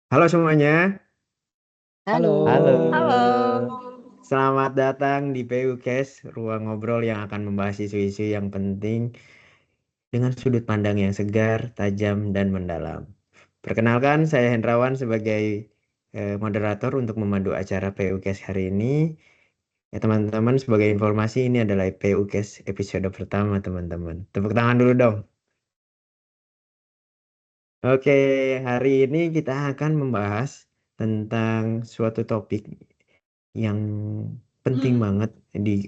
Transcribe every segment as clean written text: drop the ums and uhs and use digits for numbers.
Halo semuanya, Halo. Halo. Halo. selamat datang di PUKes, ruang ngobrol yang akan membahas isu-isu yang penting dengan sudut pandang yang segar, tajam, dan mendalam. Perkenalkan, saya Hendrawan sebagai moderator untuk memandu acara PUKes hari ini. Ya teman-teman, sebagai informasi ini adalah PUKes episode pertama teman-teman. Tepuk tangan dulu dong. Oke, hari ini kita akan membahas tentang suatu topik yang penting banget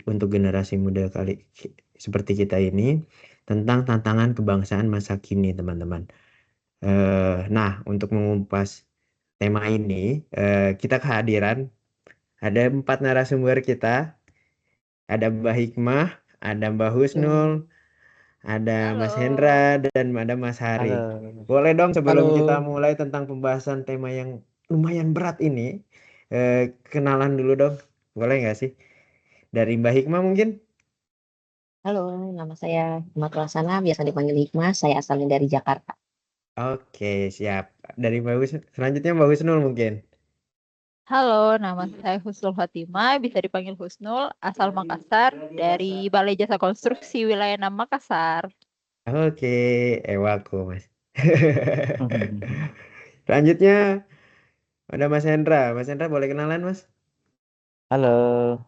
untuk generasi muda seperti kita ini tentang tantangan kebangsaan masa kini, teman-teman. Nah, untuk mengupas tema ini, kita kehadiran ada 4 narasumber kita, ada Mbak Hikmah, ada Mbak Husnul, ada Mas Hendra, Halo. dan ada Mas Hari. Halo. Boleh dong sebelum kita Halo. mulai tentang pembahasan tema yang lumayan berat ini, kenalan dulu dong. Boleh nggak sih? Dari Mbak Hikmah mungkin? Halo, nama saya Hikmat Rasana, biasa dipanggil Hikmah. Saya asalnya dari Jakarta. Oke, siap. Dari Mbak selanjutnya Mbak Husnul mungkin. Halo, nama saya Husnul Fatimah, bisa dipanggil Husnul, asal Makassar, dari Balai Jasa Konstruksi Wilayah 6 Makassar. Oke, ewaku Mas. Selanjutnya ada Mas Hendra. Mas Hendra boleh kenalan Mas? Halo.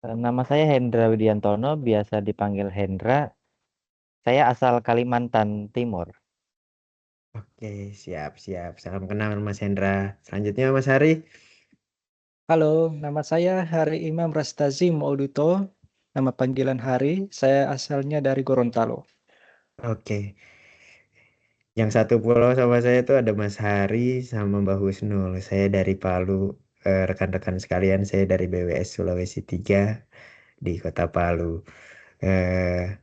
Nama saya Hendra Widiantono, biasa dipanggil Hendra. Saya asal Kalimantan Timur. Oke, siap, siap. Salam kenal Mas Hendra. Selanjutnya Mas Hari. Halo, nama saya Hari Imam Rastazi Mauduto. Nama panggilan Hari, saya asalnya dari Gorontalo. Oke. Yang satu pulau sama saya itu ada Mas Hari sama Mbak Husnul. Saya dari Palu. Rekan-rekan sekalian, saya dari BWS Sulawesi 3 di Kota Palu. Eh,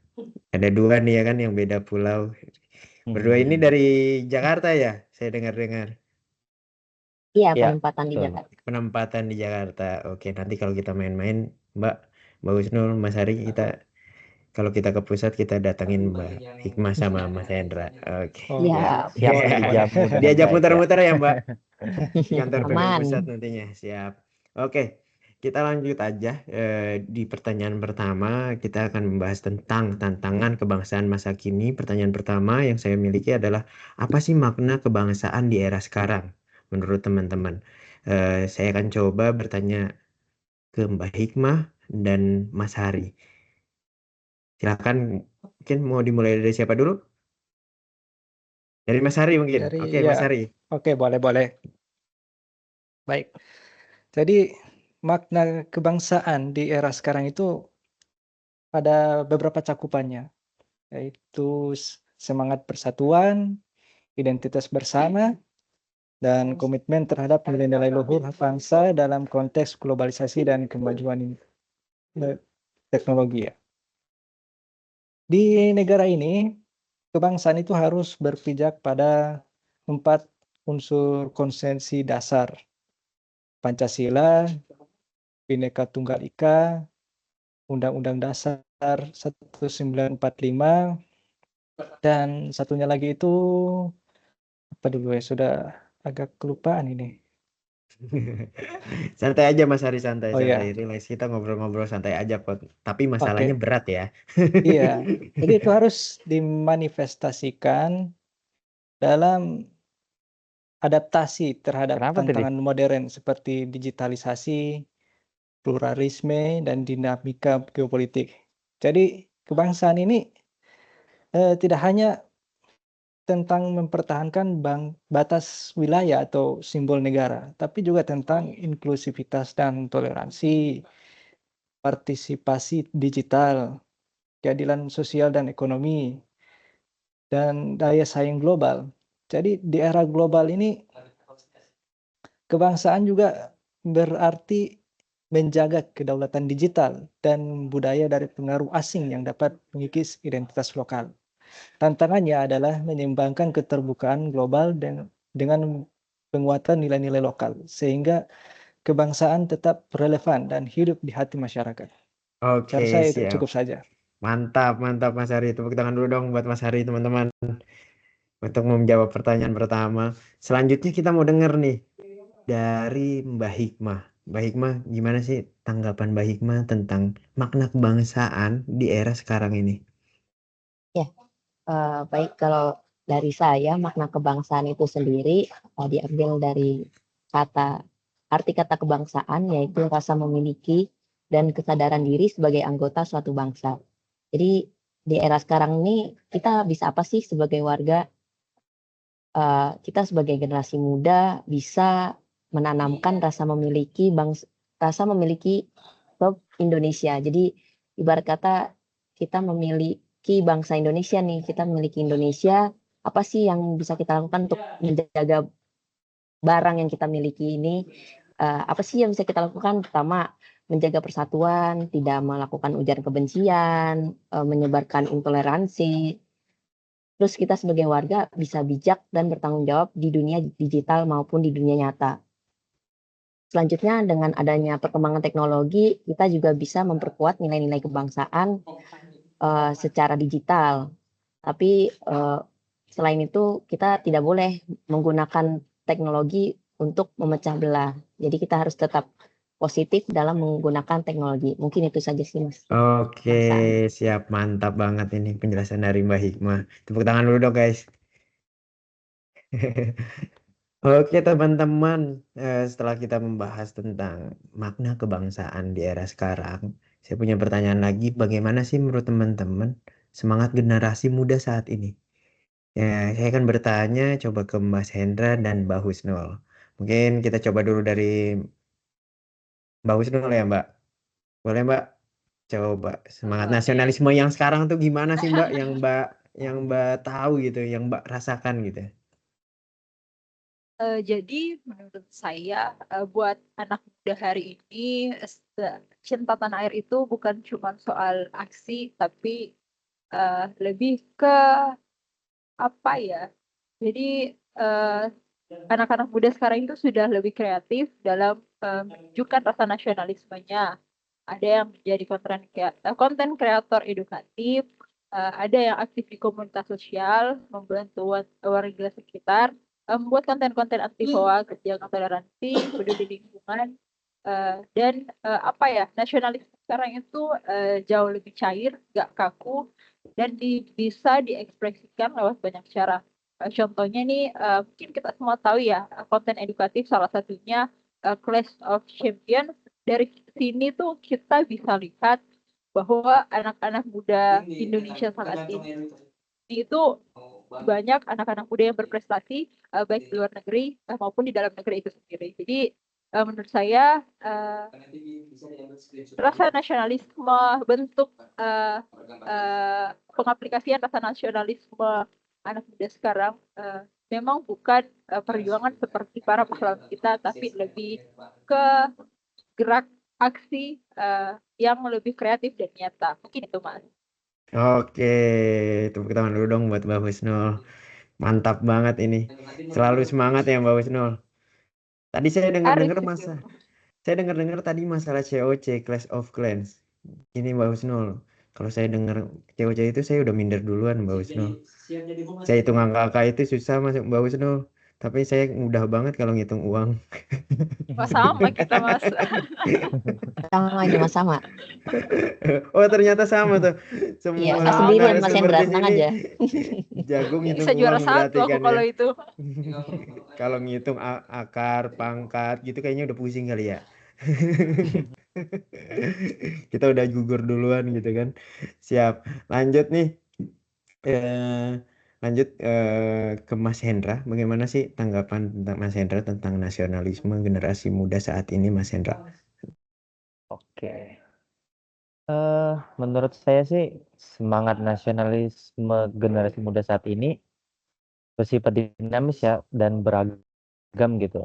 ada dua nih ya kan yang beda pulau. Berdua ini dari Jakarta ya, saya dengar-dengar. Iya, Ya, penempatan di betul. Jakarta. Penempatan di Jakarta. Oke, nanti kalau kita main-main, Mbak, Mbak Husnul, Mas Hari, kalau kita ke pusat kita datangin Mbak Hikmah sama Mas Hendra. Oke. Oh, Iya, Ya, siap boleh, boleh. dijamu dengan Diajak baik ya. muter-muter ya, Mbak, di kantor PP aman. Pusat nantinya. Siap. Oke, kita lanjut aja. Di pertanyaan pertama, kita akan membahas tentang tantangan kebangsaan masa kini. Pertanyaan pertama yang saya miliki adalah, apa sih makna kebangsaan di era sekarang menurut teman-teman? Saya akan coba bertanya ke Mbak Hikmah dan Mas Hari. Silakan, mungkin mau dimulai dari siapa dulu? Dari Mas Hari mungkin. Dari, Oke, ya, Mas Hari. oke, boleh, boleh. Baik. Jadi, makna kebangsaan di era sekarang itu ada beberapa cakupannya, yaitu semangat persatuan, identitas bersama, dan komitmen terhadap nilai-nilai luhur bangsa dalam konteks globalisasi dan kemajuan teknologi ya. Di negara ini, kebangsaan itu harus berpijak pada 4 unsur konsensi dasar, Pancasila, Bhinneka Tunggal Ika, Undang-Undang Dasar 1945, dan satunya lagi itu apa dulu ya, sudah agak kelupaan ini. Santai aja Mas Hari, santai, Oh santai. ya, Relax, kita ngobrol-ngobrol santai aja kok. Tapi masalahnya oke. berat ya. Iya, jadi itu harus dimanifestasikan dalam adaptasi terhadap Kenapa tadi? tantangan modern seperti digitalisasi, pluralisme, dan dinamika geopolitik. Jadi kebangsaan ini tidak hanya tentang mempertahankan batas wilayah atau simbol negara, tapi juga tentang inklusivitas dan toleransi, partisipasi digital, keadilan sosial dan ekonomi, dan daya saing global. Jadi di era global ini kebangsaan juga berarti menjaga kedaulatan digital dan budaya dari pengaruh asing yang dapat mengikis identitas lokal. Tantangannya adalah menyeimbangkan keterbukaan global dengan penguatan nilai-nilai lokal, sehingga kebangsaan tetap relevan dan hidup di hati masyarakat. Oke, Cara saya itu siap. cukup saja. Mantap, mantap Mas Hari. Tepuk tangan dulu dong buat Mas Hari, teman-teman. untuk menjawab pertanyaan pertama. Selanjutnya kita mau denger nih dari Mbak Hikmah. Mbak Hikmah, gimana sih tanggapan Mbak Hikmah tentang makna kebangsaan di era sekarang ini? Ya, baik kalau dari saya makna kebangsaan itu sendiri diambil dari arti kata kebangsaan yaitu rasa memiliki dan kesadaran diri sebagai anggota suatu bangsa. Jadi di era sekarang ini kita bisa apa sih sebagai warga? Kita sebagai generasi muda bisa menanamkan rasa memiliki ke Indonesia. Jadi ibarat kata kita memiliki bangsa Indonesia nih, kita memiliki Indonesia, apa sih yang bisa kita lakukan untuk menjaga barang yang kita miliki ini? Apa sih yang bisa kita lakukan? Pertama, menjaga persatuan, tidak melakukan ujaran kebencian, menyebarkan intoleransi. Terus kita sebagai warga bisa bijak dan bertanggung jawab di dunia digital maupun di dunia nyata. Selanjutnya dengan adanya perkembangan teknologi, kita juga bisa memperkuat nilai-nilai kebangsaan secara digital. Tapi selain itu kita tidak boleh menggunakan teknologi untuk memecah belah. Jadi kita harus tetap positif dalam menggunakan teknologi. Mungkin itu saja sih Mas. Oke, Kebangsaan. siap. Mantap banget ini penjelasan dari Mbak Hikmah. Tepuk tangan dulu dong, guys. Oke, teman-teman. Setelah kita membahas tentang makna kebangsaan di era sekarang, saya punya pertanyaan lagi. Bagaimana sih menurut teman-teman semangat generasi muda saat ini? Ya, saya akan bertanya coba ke Mas Hendra dan Mbak Husnul. Mungkin kita coba dulu dari Mbak Husnul ya, Mbak. Boleh, Mbak? Coba semangat nasionalisme yang sekarang tuh gimana sih, Mbak? Yang Mbak tahu gitu, yang Mbak rasakan gitu. Jadi menurut saya buat anak muda hari ini cinta tanah air itu bukan cuma soal aksi tapi lebih ke apa ya? Jadi eh, anak-anak muda sekarang itu sudah lebih kreatif dalam menunjukkan rasa nasionalismenya. Ada yang menjadi konten kreator edukatif, ada yang aktif di komunitas sosial, membantu warga sekitar, membuat konten-konten anti hoax, yang toleransi, peduli lingkungan, dan apa ya, nasionalisme sekarang itu jauh lebih cair, gak kaku, dan bisa diekspresikan lewat banyak cara. Contohnya nih, mungkin kita semua tahu ya, konten edukatif salah satunya Clash of Champions. Dari sini tuh kita bisa lihat bahwa anak-anak muda Indonesia saat ini itu banyak anak-anak muda yang berprestasi baik di luar negeri maupun di dalam negeri itu sendiri. Jadi menurut saya rasa nasionalisme, bentuk pengaplikasian rasa nasionalisme anak muda sekarang memang bukan perjuangan seperti para pahlawan kita, tapi lebih ke gerak aksi yang lebih kreatif dan nyata. Mungkin itu, Mas. Oke, tepuk tangan dulu dong buat Mbak Husnul. Mantap banget ini. Selalu semangat ya Mbak Husnul. Tadi Harus saya dengar-dengar tadi masalah COC, Clash of Clans. Ini Mbak Husnul. Kalau saya dengar COC itu saya udah minder duluan Mbak Husnul. Saya hitung angka itu susah masuk Mbak Husnul. Tapi saya mudah banget kalau ngitung uang. Wah, sama kita, Mas. Sama ini Mas sama. Oh ternyata sama tuh. Iya, Semua saya sendirian Mas narasumber Hendra, di tenang sini aja. jagung ngitung Bisa juara uang satu berarti aku kan kalau ya. itu. Kalau ngitung akar, pangkat gitu kayaknya udah pusing kali ya. Kita udah gugur duluan gitu kan. Siap. Lanjut nih. Eh, lanjut ke Mas Hendra. Bagaimana sih tanggapan tentang Mas Hendra tentang nasionalisme generasi muda saat ini, Mas Hendra? Oke. Menurut saya sih semangat nasionalisme generasi muda saat ini bersifat dinamis ya dan beragam gitu.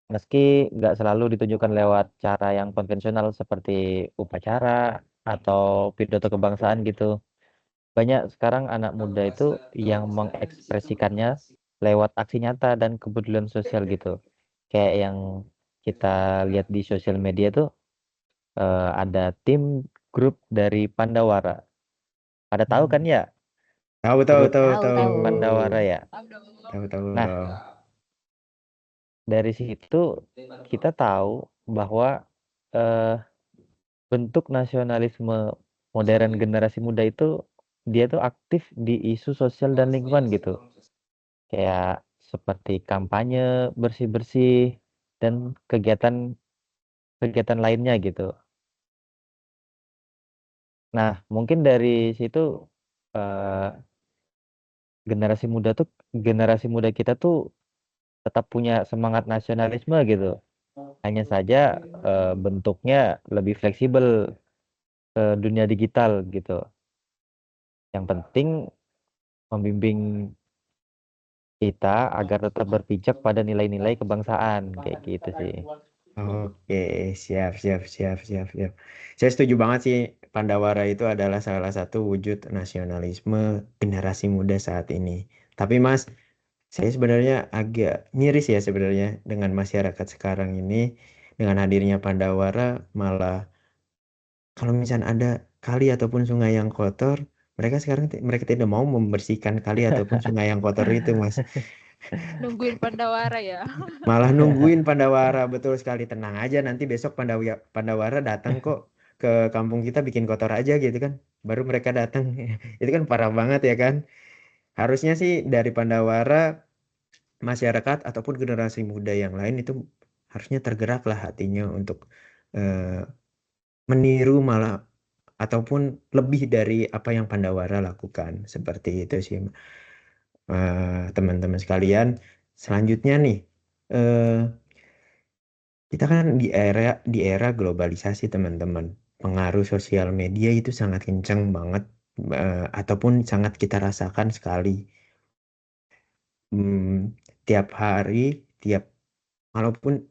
Meski nggak selalu ditunjukkan lewat cara yang konvensional seperti upacara atau pidato kebangsaan gitu. Banyak sekarang anak muda itu yang mengekspresikannya lewat aksi nyata dan kepedulian sosial gitu. Kayak yang kita lihat di sosial media tuh ada tim grup dari Pandawara. Pada tahu kan ya? Tahu Grup Tahu. Pandawara ya. Tahu tahu Nah, dong. dari situ kita tahu bahwa eh, bentuk nasionalisme modern generasi muda itu dia tuh aktif di isu sosial dan lingkungan gitu. Kayak seperti kampanye bersih-bersih dan kegiatan lainnya gitu. Nah, mungkin dari situ eh, generasi muda kita tuh tetap punya semangat nasionalisme gitu. Hanya saja bentuknya lebih fleksibel ke dunia digital gitu. Yang penting membimbing kita agar tetap berpijak pada nilai-nilai kebangsaan kayak gitu sih. Oke, siap, siap, siap, siap, siap. Saya setuju banget sih, Pandawara itu adalah salah satu wujud nasionalisme generasi muda saat ini. Tapi Mas, saya sebenarnya agak miris ya sebenarnya dengan masyarakat sekarang ini, dengan hadirnya Pandawara, malah kalau misalnya ada kali ataupun sungai yang kotor, mereka tidak mau membersihkan kali ataupun sungai yang kotor itu, Mas. Nungguin Pandawara ya. Malah nungguin Pandawara, betul sekali. Tenang aja, nanti besok Pandawara datang kok ke kampung kita bikin kotor aja gitu kan. Baru mereka datang. Itu kan parah banget ya kan. Harusnya sih dari Pandawara, masyarakat ataupun generasi muda yang lain itu harusnya tergerak lah hatinya untuk eh, meniru malah ataupun lebih dari apa yang Pandawara lakukan. Seperti itu sih teman-teman sekalian. Selanjutnya nih, eh, kita kan di era globalisasi teman-teman. Pengaruh sosial media itu sangat kencang banget ataupun sangat kita rasakan sekali. Tiap hari, tiap walaupun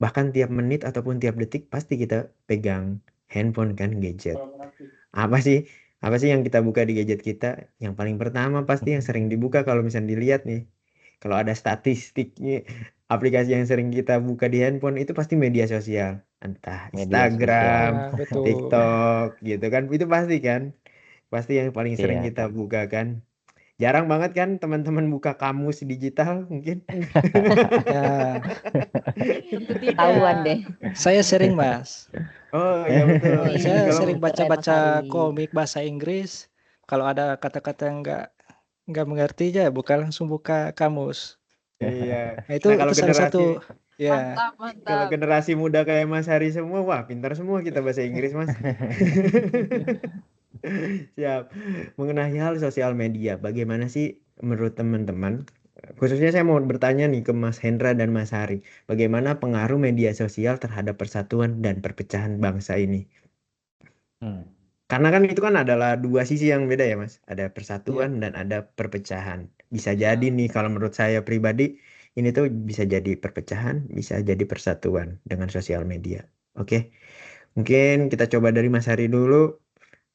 bahkan tiap menit ataupun tiap detik pasti kita pegang handphone kan gadget. Apa sih? Apa sih yang kita buka di gadget kita? Yang paling pertama pasti yang sering dibuka kalau misalnya dilihat nih. Kalau ada statistiknya, aplikasi yang sering kita buka di handphone itu pasti media sosial. Entah Media Instagram, sosial. Ya, betul. TikTok gitu kan. Itu pasti kan. Pasti yang paling sering Iya. kita buka kan. Jarang banget kan teman-teman buka kamus digital mungkin. Ya, Tentu tidak. Tahuan deh. saya sering, Mas. Oh iya betul. Oh iya, Saya Kalau sering pinter ya Mas baca-baca Hari. komik bahasa Inggris. Kalau ada kata-kata yang nggak mengerti aja, langsung buka kamus. iya. Nah, Nah, itu salah satu ya. Mantap, kalau mantap. generasi muda kayak Mas Hari semua, wah pintar semua kita bahasa Inggris, Mas. Siap. Mengenai hal sosial media, bagaimana sih menurut teman-teman? Khususnya saya mau bertanya nih ke Mas Hendra dan Mas Hari, bagaimana pengaruh media sosial terhadap persatuan dan perpecahan bangsa ini? Hmm. Karena kan itu kan adalah dua sisi yang beda ya, Mas. Ada Iya. persatuan dan ada perpecahan. Bisa jadi nih kalau menurut saya pribadi, ini tuh bisa jadi perpecahan, bisa jadi persatuan dengan sosial media. Oke. Mungkin kita coba dari Mas Hari dulu.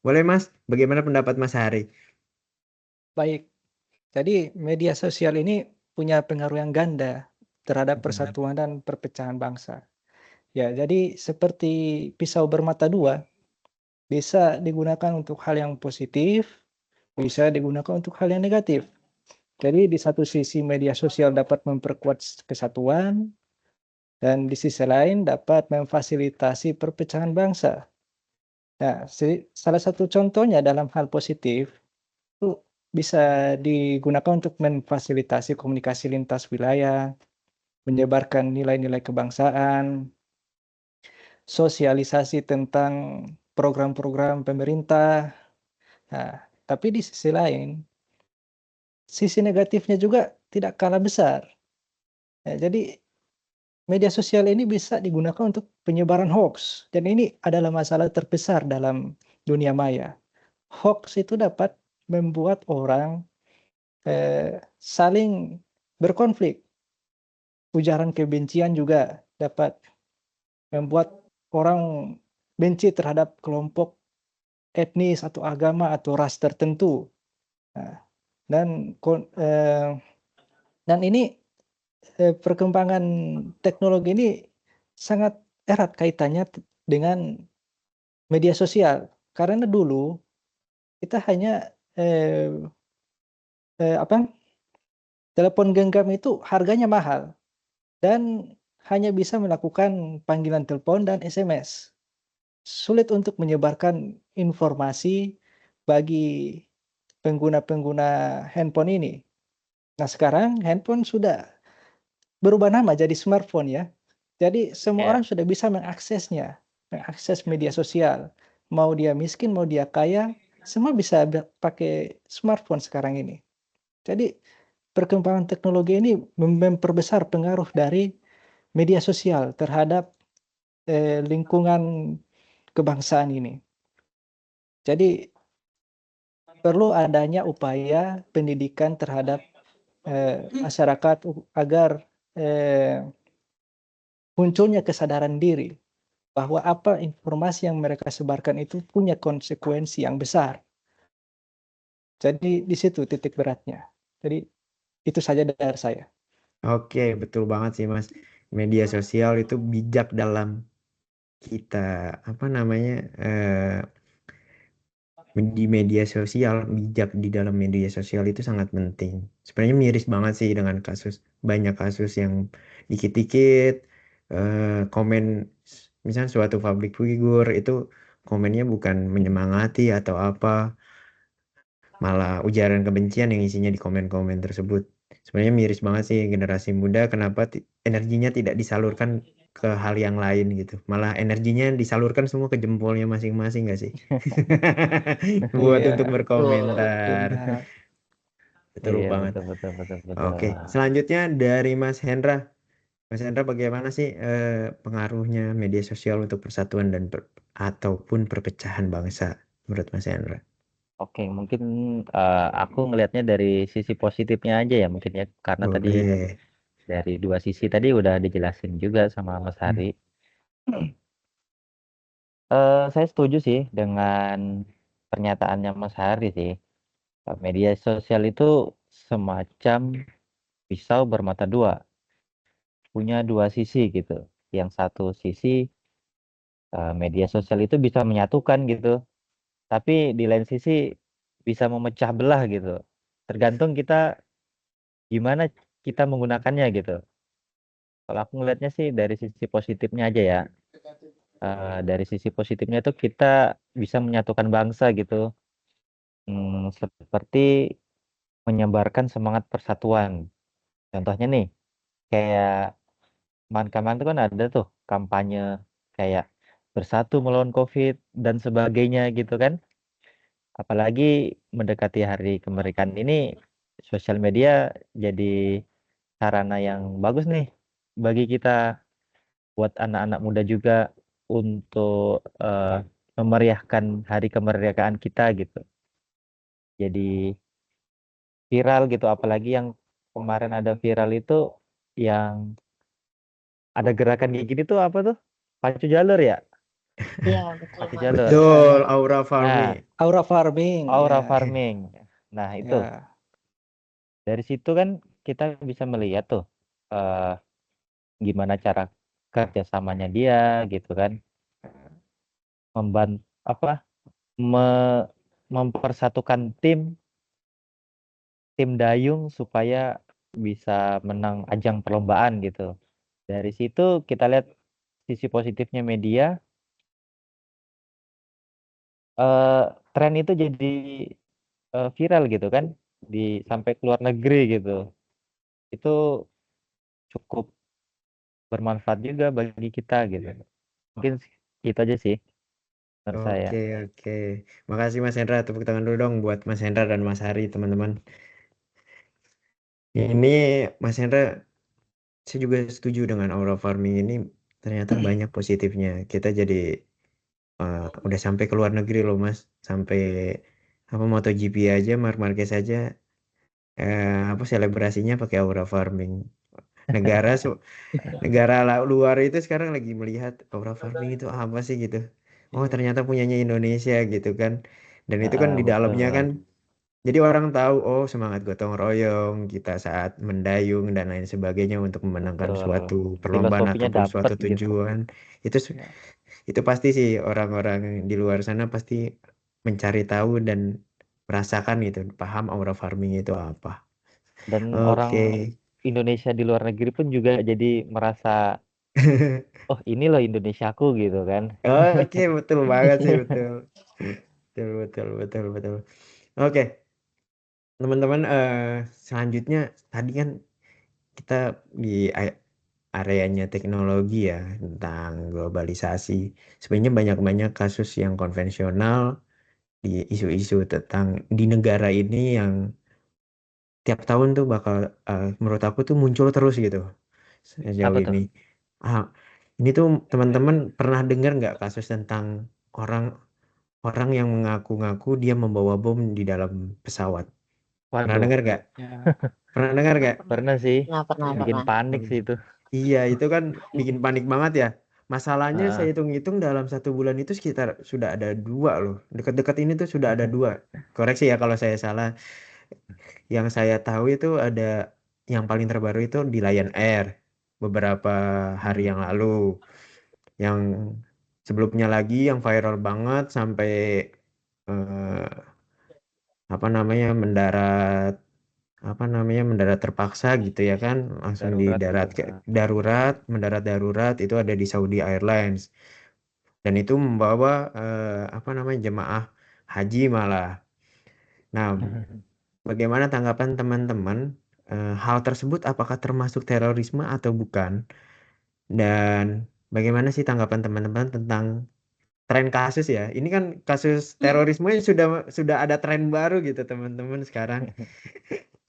Boleh, Mas? Bagaimana pendapat Mas Hari? Baik. Jadi media sosial ini punya pengaruh yang ganda terhadap persatuan dan perpecahan bangsa. Ya, jadi seperti pisau bermata dua, bisa digunakan untuk hal yang positif, bisa digunakan untuk hal yang negatif. Jadi di satu sisi media sosial dapat memperkuat kesatuan, dan di sisi lain dapat memfasilitasi perpecahan bangsa. Nah, salah satu contohnya dalam hal positif itu bisa digunakan untuk memfasilitasi komunikasi lintas wilayah, menyebarkan nilai-nilai kebangsaan, sosialisasi tentang program-program pemerintah. Nah, tapi di sisi lain, sisi negatifnya juga tidak kalah besar. Ya, jadi media sosial ini bisa digunakan untuk penyebaran hoax, dan ini adalah masalah terbesar dalam dunia maya. Hoax itu dapat membuat orang saling berkonflik. Ujaran kebencian juga dapat membuat orang benci terhadap kelompok etnis atau agama atau ras tertentu. Nah, dan ini perkembangan teknologi ini sangat erat kaitannya dengan media sosial. Karena dulu kita hanya apa, telepon genggam itu harganya mahal dan hanya bisa melakukan panggilan telepon dan SMS. Sulit untuk menyebarkan informasi bagi pengguna-pengguna handphone ini. Nah, sekarang handphone sudah berubah nama jadi smartphone ya. Jadi semua Ya, orang sudah bisa mengaksesnya, mengakses media sosial. Mau dia miskin, mau dia kaya, semua bisa pakai smartphone sekarang ini. Jadi perkembangan teknologi ini memperbesar pengaruh dari media sosial terhadap lingkungan kebangsaan ini. Jadi perlu adanya upaya pendidikan terhadap masyarakat agar munculnya kesadaran diri bahwa apa informasi yang mereka sebarkan itu punya konsekuensi yang besar. Jadi di situ titik beratnya. Jadi itu saja dari saya. Oke, betul banget sih Mas. Media sosial itu bijak dalam kita apa namanya di media sosial, bijak di dalam media sosial itu sangat penting. Sebenarnya miris banget sih dengan banyak kasus yang dikit-dikit komen, misalnya suatu public figure itu komennya bukan menyemangati atau apa, malah ujaran kebencian yang isinya di komen-komen tersebut. Sebenarnya miris banget sih generasi muda, kenapa energinya tidak disalurkan ke hal yang lain gitu. Malah energinya disalurkan semua ke jempolnya masing-masing gak sih? Buat Iya, untuk berkomentar. benar. Betul iya banget. betul betul betul Oke, betul. selanjutnya dari Mas Hendra. Mas Hendra, bagaimana sih pengaruhnya media sosial untuk persatuan dan ataupun perpecahan bangsa menurut Mas Hendra? Oke, mungkin aku ngelihatnya dari sisi positifnya aja ya mungkin ya, karena tadi Boleh. dari dua sisi tadi udah dijelasin juga sama Mas Hmm. Hari. Saya setuju sih dengan pernyataannya Mas Hari sih. Media sosial itu semacam pisau bermata dua, punya dua sisi gitu. Yang satu sisi media sosial itu bisa menyatukan gitu, tapi di lain sisi bisa memecah belah gitu. Tergantung kita gimana kita menggunakannya gitu. Kalau aku ngelihatnya sih dari sisi positifnya aja ya. Dari sisi positifnya itu kita bisa menyatukan bangsa gitu. Seperti menyebarkan semangat persatuan. Contohnya nih, kayak kemarin-kemarin tuh kan ada tuh kampanye kayak bersatu melawan COVID dan sebagainya gitu kan. Apalagi mendekati hari kemerdekaan ini, sosial media jadi sarana yang bagus nih bagi kita, buat anak-anak muda juga untuk memeriahkan hari kemerdekaan kita gitu. Jadi viral gitu, apalagi yang kemarin ada viral itu yang ada gerakan kayak gini tuh apa tuh? Pacu jalur ya? Iya, betul Pacu Mas. jalur. Betul, Aura Nah, Farming. Aura farming, aura ya, farming. Nah, itu ya, dari situ kan kita bisa melihat tuh eh, gimana cara kerjasamanya dia gitu kan, membantu apa me- mempersatukan tim dayung supaya bisa menang ajang perlombaan gitu. Dari situ kita lihat sisi positifnya media, eh, tren itu jadi viral gitu kan, sampai ke luar negeri gitu. Itu cukup bermanfaat juga bagi kita gitu. Mungkin itu aja sih menurut saya. Oke, oke. Makasih Mas Hendra. Tepuk tangan dulu dong buat Mas Hendra dan Mas Hari, teman-teman. Ini Mas Hendra, saya juga setuju dengan Aura Farming ini. Ternyata banyak positifnya. Kita jadi udah sampai ke luar negeri loh Mas. Sampai apa MotoGP aja, Marc Marquez aja apa selebrasinya pakai Aura Farming. Negara negara luar itu sekarang lagi melihat Aura Farming itu apa sih gitu. Oh, ternyata punyanya Indonesia gitu kan. Dan itu kan di dalamnya kan, Betul, jadi orang tahu oh semangat gotong royong kita saat mendayung dan lain sebagainya untuk memenangkan betul. suatu perlombaan Filosofinya ataupun dapet suatu gitu. tujuan. Itu ya. itu pasti sih orang-orang di luar sana pasti mencari tahu dan merasakan gitu, paham aura farming itu apa. Dan orang Oke. Indonesia di luar negeri pun juga jadi merasa, oh ini loh Indonesiaku gitu kan. Oke, betul banget sih, betul. Betul, betul, betul, betul. Oke, teman-teman, selanjutnya tadi kan kita di areanya teknologi ya, tentang globalisasi. Sebenarnya banyak-banyak kasus yang konvensional di isu-isu tentang di negara ini yang tiap tahun tuh bakal, menurut aku tuh muncul terus gitu sejauh Apa tuh? ini. Ah, ini tuh teman-teman pernah dengar nggak kasus tentang orang orang yang mengaku-ngaku dia membawa bom di dalam pesawat? Pernah Waduh, dengar nggak? Ya, Pernah dengar nggak? pernah sih, Pernah, ya. bikin pernah. panik sih itu. Iya, itu kan bikin panik banget ya. Masalahnya saya Heeh. hitung-hitung dalam 1 bulan itu sekitar sudah ada 2 loh. Dekat-dekat ini tuh sudah ada 2. Koreksi ya kalau saya salah. Yang saya tahu itu ada yang paling terbaru itu di Lion Air beberapa hari yang lalu. Yang sebelumnya lagi yang viral banget sampai eh, mendarat mendarat terpaksa gitu ya kan, langsung di Darurat gitu. darat mendarat darurat itu ada di Saudi Airlines, dan itu membawa jemaah haji malah. Nah, bagaimana tanggapan teman-teman, hal tersebut apakah termasuk terorisme atau bukan, dan bagaimana sih tanggapan teman-teman tentang tren kasus ya, ini kan kasus terorisme sudah ada tren baru gitu teman-teman sekarang.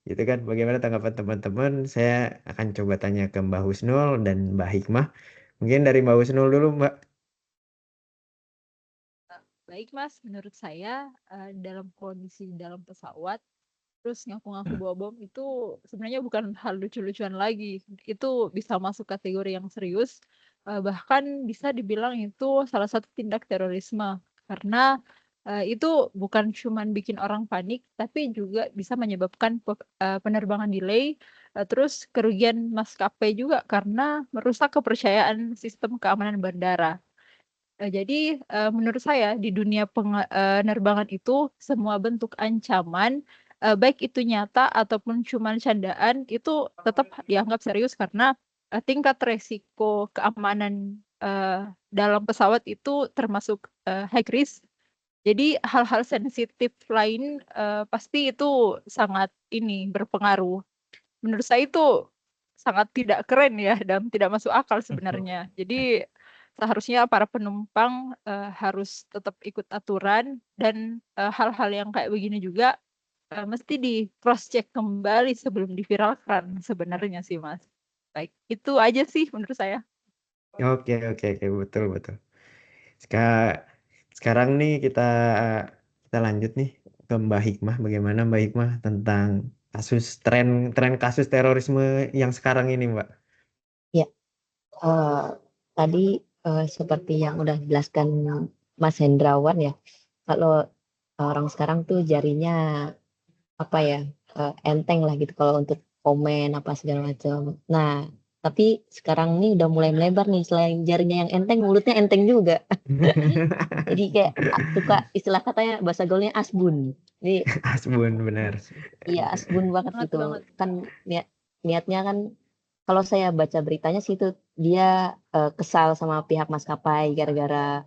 Gitu kan, bagaimana tanggapan teman-teman? Saya akan coba tanya ke Mbak Husnul dan Mbak Hikmah. Mungkin dari Mbak Husnul dulu, Mbak. Baik Mas, menurut saya dalam kondisi dalam pesawat terus ngaku-ngaku bawa bom itu sebenarnya bukan hal lucu-lucuan lagi. Itu bisa masuk kategori yang serius, bahkan bisa dibilang itu salah satu tindak terorisme. Karena itu bukan cuman bikin orang panik, tapi juga bisa menyebabkan penerbangan delay, terus kerugian maskapai juga karena merusak kepercayaan sistem keamanan bandara. Jadi, menurut saya di dunia penerbangan itu semua bentuk ancaman, baik itu nyata ataupun cuman candaan, itu tetap dianggap serius karena, tingkat resiko keamanan, dalam pesawat itu termasuk, high risk. Jadi hal-hal sensitif lain, pasti itu sangat ini, berpengaruh. Menurut saya itu sangat tidak keren ya dan tidak masuk akal sebenarnya. Jadi seharusnya para penumpang, harus tetap ikut aturan dan, hal-hal yang kayak begini juga, mesti di cross check kembali sebelum diviralkan sebenarnya sih, Mas. Baik, itu aja sih menurut saya. Oke, oke, oke, betul, betul. Sekarang nih kita lanjut nih ke Mbak Hikmah. Bagaimana Mbak Hikmah tentang tren kasus terorisme yang sekarang ini, Mbak? Ya, tadi seperti yang udah dijelaskan Mas Hendrawan ya, kalau orang sekarang tuh jarinya apa ya, enteng lah gitu kalau untuk komen apa segala macam. Nah, tapi sekarang nih udah mulai melebar nih, selain jarinya yang enteng, mulutnya enteng juga. Jadi kayak suka istilah katanya bahasa gaulnya asbun. Jadi Asbun, benar. iya asbun banget Banget gitu. banget. Kan niatnya kan kalau saya baca beritanya sih itu dia kesal sama pihak maskapai gara-gara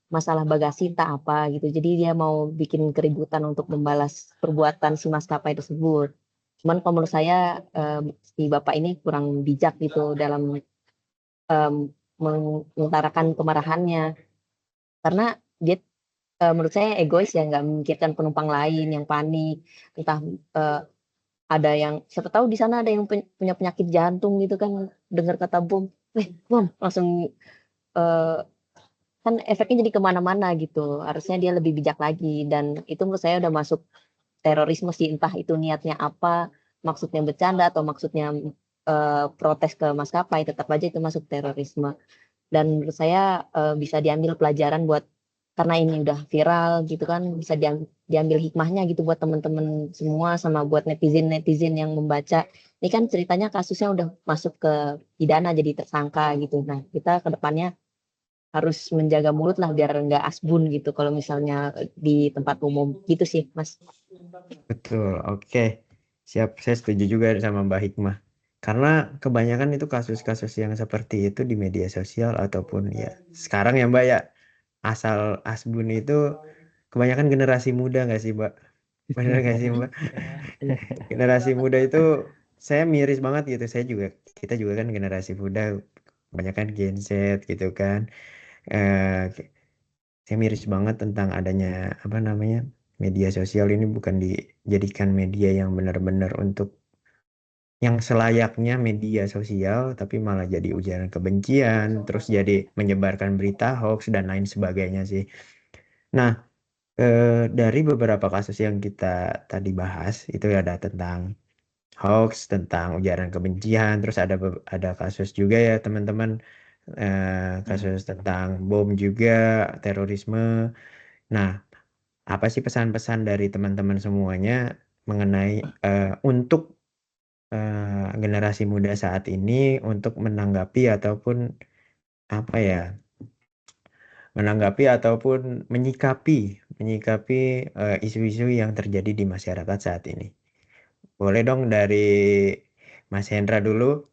masalah bagasi entah apa gitu. Jadi dia mau bikin keributan untuk membalas perbuatan si maskapai tersebut. Cuman kalau menurut saya si bapak ini kurang bijak gitu dalam mengutarakan kemarahannya. Karena dia menurut saya egois ya, nggak memikirkan penumpang lain yang panik, entah eee, ada yang siapa tahu di sana ada yang punya penyakit jantung gitu kan, dengar kata bom, bom!" Langsung, eee, kan efeknya jadi ke mana-mana gitu. Harusnya dia lebih bijak lagi dan itu menurut saya udah masuk terorisme sih, entah itu niatnya apa, maksudnya bercanda atau maksudnya, protes ke maskapai, tetap aja itu masuk terorisme. Dan menurut saya, bisa diambil pelajaran buat karena ini udah viral gitu kan, bisa diambil hikmahnya gitu buat teman-teman semua, sama buat netizen-netizen yang membaca. Ini kan ceritanya kasusnya udah masuk ke pidana, jadi tersangka gitu. Nah, kita ke depannya harus menjaga mulut lah biar nggak asbun gitu kalau misalnya di tempat umum gitu sih Mas. Betul, oke. Siap, saya setuju juga sama Mbak Hikmah. Karena kebanyakan itu kasus-kasus yang seperti itu di media sosial ataupun ya sekarang ya Mbak ya, asal asbun itu kebanyakan generasi muda nggak sih Mbak? Bener nggak sih Mbak? Generasi muda itu saya miris banget gitu. Kita juga kan generasi muda, kebanyakan Gen Z gitu kan. Eh, saya miris banget tentang adanya apa namanya media sosial ini bukan dijadikan media yang benar-benar untuk yang selayaknya media sosial, tapi malah jadi ujaran kebencian, terus jadi menyebarkan berita hoax dan lain sebagainya sih. Nah, dari beberapa kasus yang kita tadi bahas itu ada tentang hoax, tentang ujaran kebencian, terus ada kasus juga ya teman-teman, kasus tentang bom juga, terorisme. Nah, apa sih pesan-pesan dari teman-teman semuanya mengenai untuk generasi muda saat ini untuk menanggapi ataupun apa ya, menanggapi ataupun menyikapi isu-isu yang terjadi di masyarakat saat ini. Boleh dong dari Mas Hendra dulu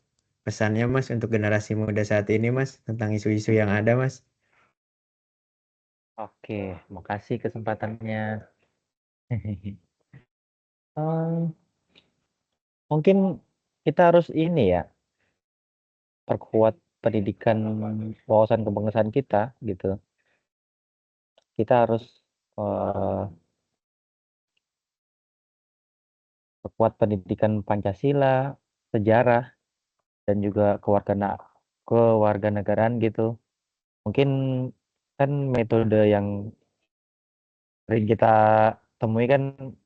pesannya Mas untuk generasi muda saat ini Mas tentang isu-isu yang ada Mas. Oke, makasih kesempatannya. Em, Mungkin kita harus ini ya, perkuat pendidikan wawasan kebangsaan kita gitu. Kita harus eh, perkuat pendidikan Pancasila, sejarah, dan juga kewarganegaraan gitu. Mungkin kan metode yang sering kita temui kan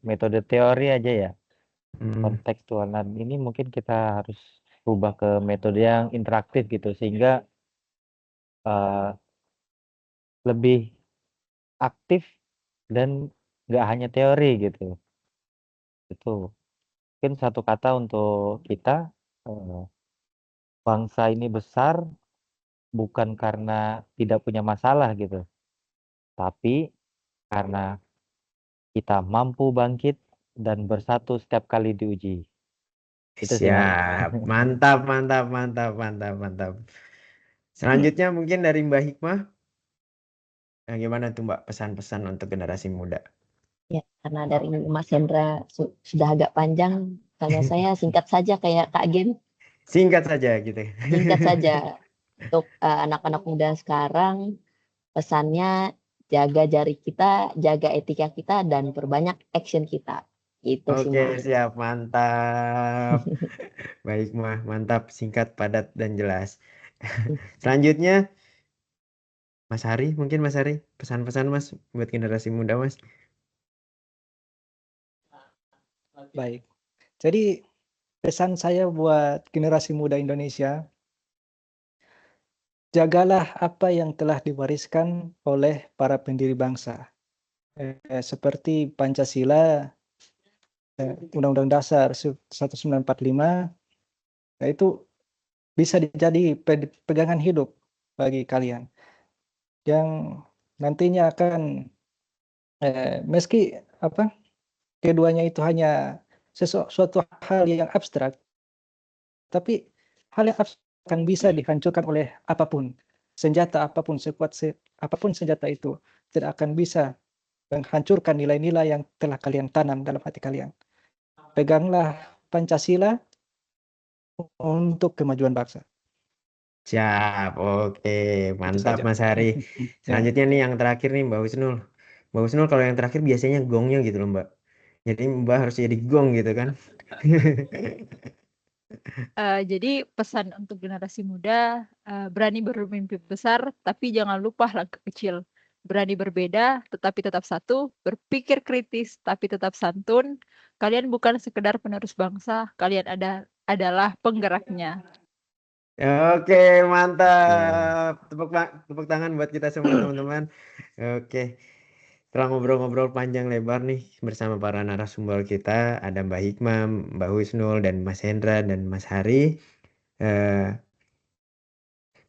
metode teori aja ya. Hmm, Kontekstualan ini mungkin kita harus rubah ke metode yang interaktif gitu sehingga eh, lebih aktif dan nggak hanya teori gitu. Itu mungkin satu kata untuk kita, eh, bangsa ini besar bukan karena tidak punya masalah gitu, tapi karena kita mampu bangkit dan bersatu setiap kali diuji. Itu sih Mas. siap. Mantap, mantap, mantap, mantap, mantap. Selanjutnya mungkin dari Mbak Hikmah. Nah, gimana tuh Mbak pesan-pesan untuk generasi muda? Ya, karena dari Mas Hendra sudah agak panjang, kalau saya singkat saja kayak Kak Gen, Singkat saja gitu. singkat saja untuk anak-anak muda sekarang pesannya jaga jari kita, jaga etika kita dan perbanyak action kita. Itu sih Oke, Mas. siap, mantap. Baik, mantap, singkat, padat, dan jelas. Selanjutnya, Mas Hari, mungkin Mas Hari, pesan-pesan Mas buat generasi muda Mas. Baik. Jadi pesan saya buat generasi muda Indonesia, jagalah apa yang telah diwariskan oleh para pendiri bangsa. Seperti Pancasila, Undang-Undang Dasar 1945, nah itu bisa jadi pegangan hidup bagi kalian yang nantinya akan meski apa keduanya itu hanya suatu hal yang abstrak, tapi hal yang abstrak akan bisa dihancurkan oleh apapun. Senjata apapun, apapun senjata itu tidak akan bisa menghancurkan nilai-nilai yang telah kalian tanam dalam hati kalian. Peganglah Pancasila untuk kemajuan bangsa. Siap, oke, Itu mantap saja. Mas Hari. Ya. Selanjutnya nih yang terakhir nih Mbak Husnul. Mbak Husnul kalau yang terakhir biasanya gongnya gitu loh Mbak. Jadi Mbak harus jadi gong gitu kan. Jadi pesan untuk generasi muda, berani bermimpi besar, tapi jangan lupa langkah kecil. Berani berbeda, tetapi tetap satu. Berpikir kritis, tapi tetap santun. Kalian bukan sekedar penerus bangsa, kalian adalah penggeraknya. Oke, Oke. mantap. Tepuk tangan buat kita semua teman-teman. Oke. Setelah ngobrol-ngobrol panjang lebar nih bersama para narasumber kita, ada Mbak Hikmah, Mbak Husnul, dan Mas Hendra, dan Mas Hari. Eh,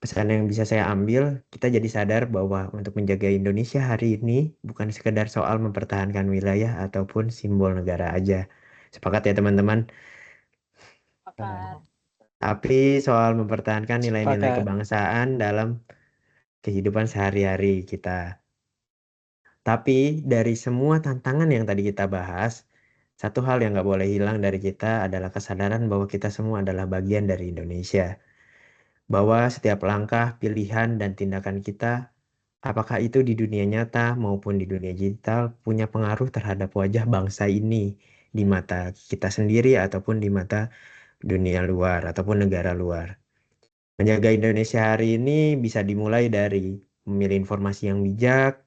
Pesan yang bisa saya ambil, kita jadi sadar bahwa untuk menjaga Indonesia hari ini bukan sekedar soal mempertahankan wilayah ataupun simbol negara aja. Sepakat ya teman-teman? Makan. Tapi soal mempertahankan nilai-nilai Sepakat. kebangsaan dalam kehidupan sehari-hari kita. Tapi dari semua tantangan yang tadi kita bahas, satu hal yang nggak boleh hilang dari kita adalah kesadaran bahwa kita semua adalah bagian dari Indonesia. Bahwa setiap langkah, pilihan, dan tindakan kita, apakah itu di dunia nyata maupun di dunia digital, punya pengaruh terhadap wajah bangsa ini di mata kita sendiri ataupun di mata dunia luar ataupun negara luar. Menjaga Indonesia hari ini bisa dimulai dari memilih informasi yang bijak,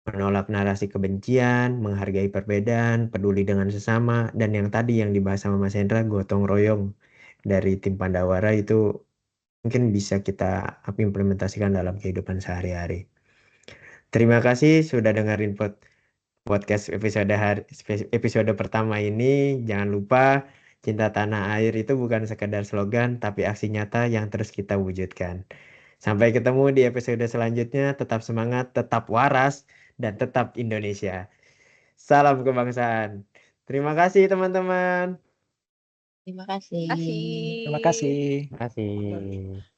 menolak narasi kebencian, menghargai perbedaan, peduli dengan sesama, dan yang tadi yang dibahas sama Mas Hendra, gotong royong dari tim Pandawara itu mungkin bisa kita implementasikan dalam kehidupan sehari-hari. Terima kasih sudah dengerin podcast episode pertama ini. Jangan lupa cinta tanah air itu bukan sekedar slogan, tapi aksi nyata yang terus kita wujudkan. Sampai ketemu di episode selanjutnya. Tetap semangat, tetap waras, dan tetap Indonesia. Salam kebangsaan. Terima kasih teman-teman. Terima kasih. Kasih. Terima kasih. Terima kasih.